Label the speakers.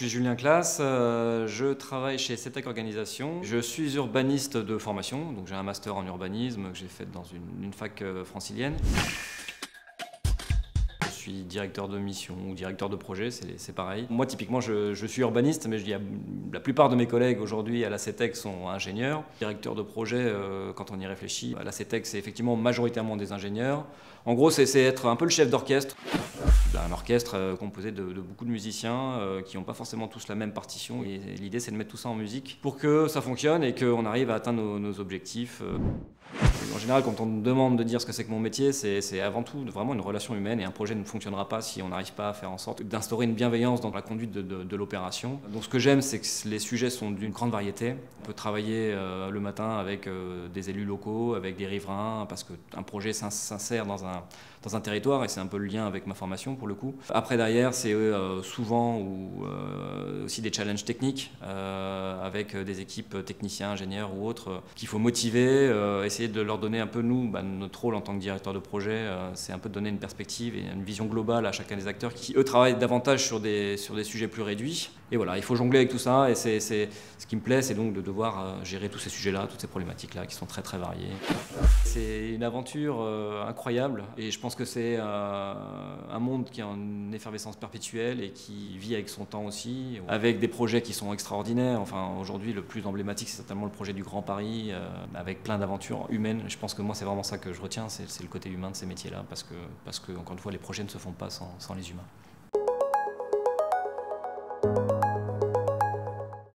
Speaker 1: suis Julien Claes, je travaille chez CETEC Organisation. Je suis urbaniste de formation, donc j'ai un master en urbanisme que j'ai fait dans une fac francilienne. Je suis directeur de mission ou directeur de projet, c'est pareil. Moi, typiquement, je suis urbaniste, mais je dis, la plupart de mes collègues aujourd'hui à la CETEC sont ingénieurs. Directeur de projet, quand on y réfléchit, à la CETEC, c'est effectivement majoritairement des ingénieurs. En gros, c'est être un peu le chef d'orchestre. Un orchestre composé de beaucoup de musiciens qui n'ont pas forcément tous la même partition. Et l'idée, c'est de mettre tout ça en musique pour que ça fonctionne et qu'on arrive à atteindre nos objectifs. En général, quand on me demande de dire ce que c'est que mon métier, c'est avant tout vraiment une relation humaine et un projet ne fonctionnera pas si on n'arrive pas à faire en sorte d'instaurer une bienveillance dans la conduite de l'opération. Donc ce que j'aime, c'est que les sujets sont d'une grande variété. On peut travailler le matin avec des élus locaux, avec des riverains, parce qu'un projet s'insère dans un territoire et c'est un peu le lien avec ma formation pour le coup. Après derrière, c'est souvent aussi des challenges techniques avec des équipes techniciens, ingénieurs ou autres qu'il faut motiver, essayer de leur donner un peu notre rôle en tant que directeur de projet, c'est un peu de donner une perspective et une vision globale à chacun des acteurs qui eux travaillent davantage sur des sujets plus réduits. Et voilà, il faut jongler avec tout ça et c'est ce qui me plaît, c'est donc de devoir gérer tous ces sujets-là, toutes ces problématiques-là qui sont très très variées. C'est une aventure incroyable et je pense que c'est un monde qui est en effervescence perpétuelle et qui vit avec son temps aussi, avec des projets qui sont extraordinaires. Enfin, aujourd'hui, le plus emblématique, c'est certainement le projet du Grand Paris, avec plein d'aventures humaines. Je pense que moi, c'est vraiment ça que je retiens, c'est le côté humain de ces métiers-là, parce que, encore une fois, les projets ne se font pas sans les humains.